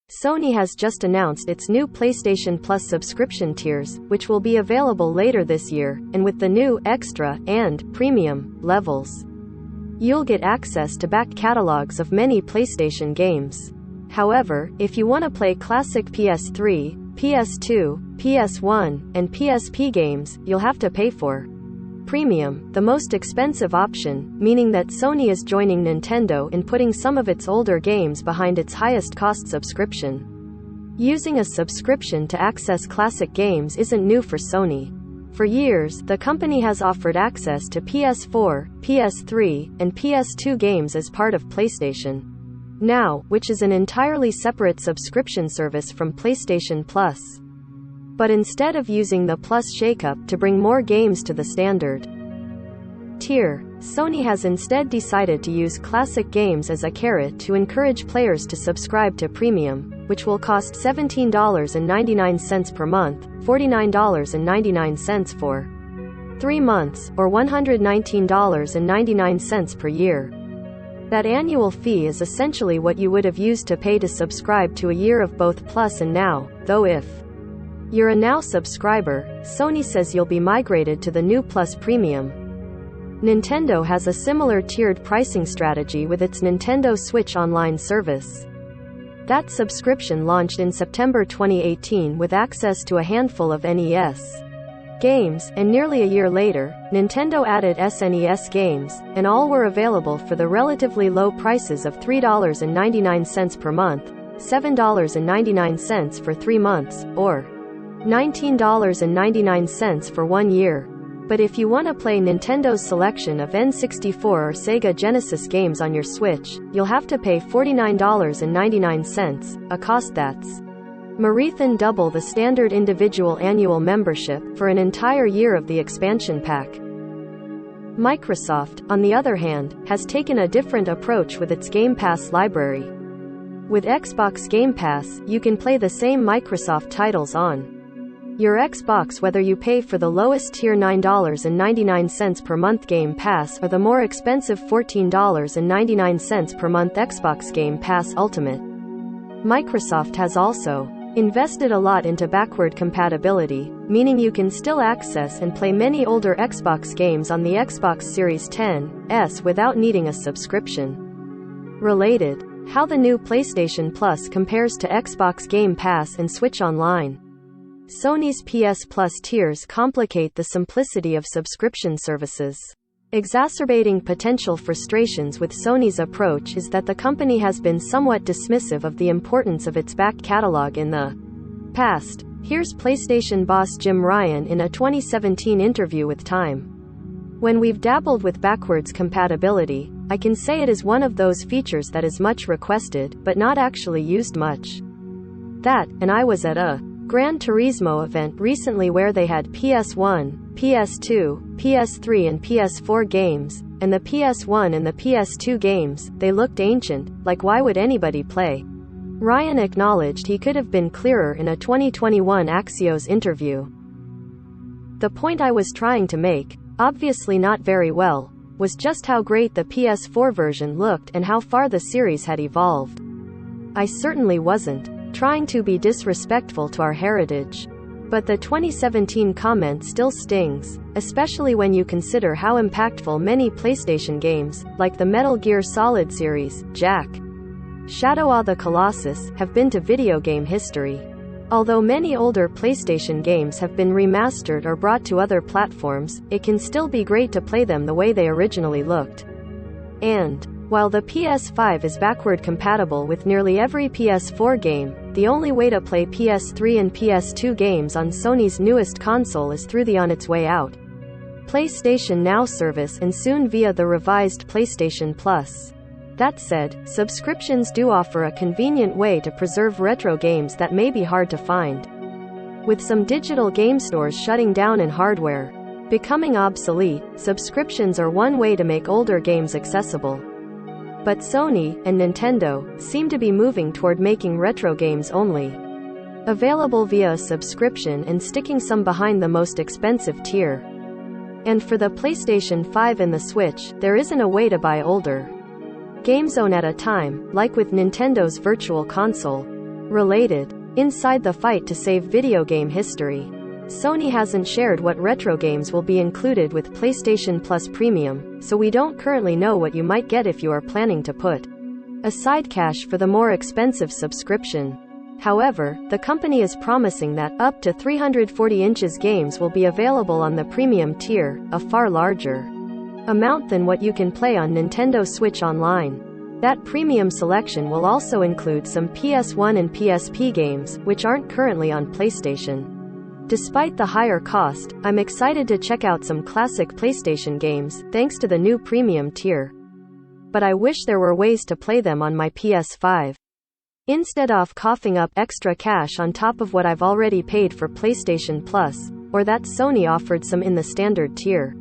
Sony has just announced its new PlayStation Plus subscription tiers, which will be available later this year, and with the new Extra and Premium levels, you'll get access to back catalogs of many PlayStation games. However, if you want to play classic PS3, PS2, PS1, and PSP games, you'll have to pay for Premium, the most expensive option, meaning that Sony is joining Nintendo in putting some of its older games behind its highest cost subscription. Using a subscription to access classic games isn't new for Sony. For years, the company has offered access to PS4, PS3, and PS2 games as part of PlayStation Now, which is an entirely separate subscription service from PlayStation Plus. But instead of using the Plus shakeup to bring more games to the standard tier, Sony has instead decided to use classic games as a carrot to encourage players to subscribe to Premium, which will cost $17.99 per month, $49.99 for 3 months, or $119.99 per year. That annual fee is essentially what you would have used to pay to subscribe to a year of both Plus and Now, though if you're a Now subscriber, Sony says you'll be migrated to the new Plus Premium. Nintendo has a similar tiered pricing strategy with its Nintendo Switch Online service. That subscription launched in September 2018 with access to a handful of NES games, and nearly a year later, Nintendo added SNES games, and all were available for the relatively low prices of $3.99 per month, $7.99 for 3 months, or $19.99 for 1 year. But if you want to play Nintendo's selection of N64 or Sega Genesis games on your Switch, you'll have to pay $49.99, a cost that's more than double the standard individual annual membership for an entire year of the expansion pack. Microsoft, on the other hand, has taken a different approach with its Game Pass library. With Xbox Game Pass, you can play the same Microsoft titles on your Xbox whether you pay for the lowest tier $9.99 per month Game Pass or the more expensive $14.99 per month Xbox Game Pass Ultimate. Microsoft has also invested a lot into backward compatibility, meaning you can still access and play many older Xbox games on the Xbox Series X without needing a subscription. Related, how the new PlayStation Plus compares to Xbox Game Pass and Switch Online. Sony's PS Plus tiers complicate the simplicity of subscription services. Exacerbating potential frustrations with Sony's approach is that the company has been somewhat dismissive of the importance of its back catalog in the past. Here's PlayStation boss Jim Ryan in a 2017 interview with Time. When we've dabbled with backwards compatibility, I can say it is one of those features that is much requested, but not actually used much. That, and I was at a Gran Turismo event recently where they had PS1, PS2, PS3 and PS4 games, and the PS1 and the PS2 games, they looked ancient, like why would anybody play? Ryan acknowledged he could have been clearer in a 2021 Axios interview. The point I was trying to make, obviously not very well, was just how great the PS4 version looked and how far the series had evolved. I certainly wasn't trying to be disrespectful to our heritage. But the 2017 comment still stings, especially when you consider how impactful many PlayStation games, like the Metal Gear Solid series, Jak, Shadow of the Colossus, have been to video game history. Although many older PlayStation games have been remastered or brought to other platforms, it can still be great to play them the way they originally looked. And while the PS5 is backward compatible with nearly every PS4 game, the only way to play PS3 and PS2 games on Sony's newest console is through the On Its Way Out PlayStation Now service and soon via the revised PlayStation Plus. That said, subscriptions do offer a convenient way to preserve retro games that may be hard to find. With some digital game stores shutting down and hardware becoming obsolete, subscriptions are one way to make older games accessible. But Sony and Nintendo seem to be moving toward making retro games only available via a subscription and sticking some behind the most expensive tier. And for the PlayStation 5 and the Switch, there isn't a way to buy older games own at a time, like with Nintendo's Virtual Console. Related. Inside the fight to save video game history. Sony hasn't shared what retro games will be included with PlayStation Plus Premium, so we don't currently know what you might get if you are planning to put aside cash for the more expensive subscription. However, the company is promising that up to 340 inches games will be available on the premium tier, a far larger amount than what you can play on Nintendo Switch Online. That premium selection will also include some PS1 and PSP games, which aren't currently on PlayStation. Despite the higher cost, I'm excited to check out some classic PlayStation games, thanks to the new premium tier. But I wish there were ways to play them on my PS5. Instead of coughing up extra cash on top of what I've already paid for PlayStation Plus, or that Sony offered some in the standard tier.